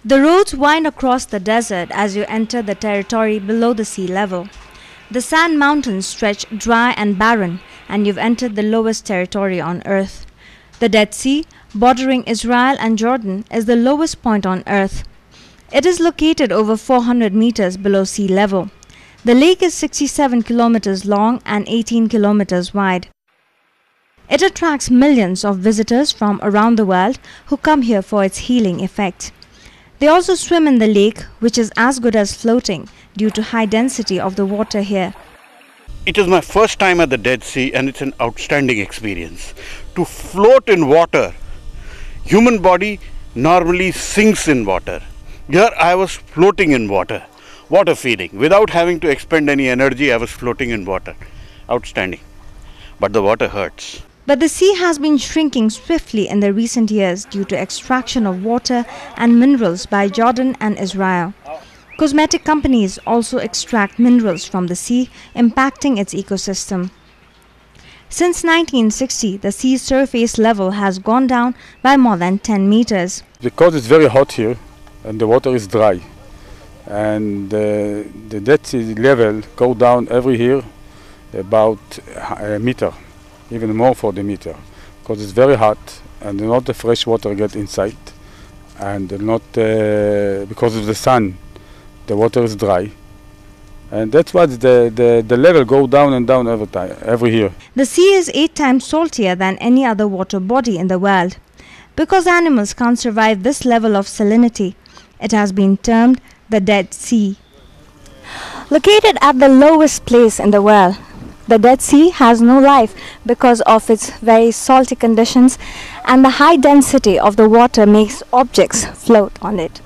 The roads wind across the desert as you enter the territory below the sea level. The sand mountains stretch dry and barren, and you've entered the lowest territory on earth. The Dead Sea, bordering Israel and Jordan, is the lowest point on earth. It is located over 400 meters below sea level. The lake is 67 kilometers long and 18 kilometers wide. It attracts millions of visitors from around the world who come here for its healing effect. They also swim in the lake, which is as good as floating due to high density of the water here. It is my first time at the Dead Sea and it's an outstanding experience. To float in water, human body normally sinks in water. Here I was floating in water feeding. Without having to expend any energy, I was floating in water. Outstanding. But the water hurts. But the sea has been shrinking swiftly in the recent years due to extraction of water and minerals by Jordan and Israel. Cosmetic companies also extract minerals from the sea, impacting its ecosystem. Since 1960, the sea surface level has gone down by more than 10 meters. Because it's very hot here and the water is dry, and the Dead Sea level go down every year about a meter. Even more for the meter, because it's very hot and not the fresh water get inside, and not because of the sun, the water is dry, and that's why the level go down and down every year. The sea is 8 times saltier than any other water body in the world. Because animals can't survive this level of salinity, it has been termed the Dead Sea. Located at the lowest place in the world, the Dead Sea has no life because of its very salty conditions, and the high density of the water makes objects float on it.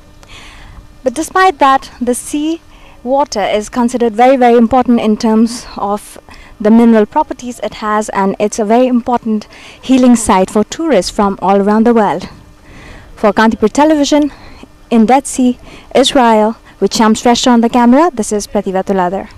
But despite that, the sea water is considered very, very important in terms of the mineral properties it has, and it's a very important healing site for tourists from all around the world. For Kantipur Television, in Dead Sea, Israel, with Shams Fresher on the camera, this is Pratibha Tuladar.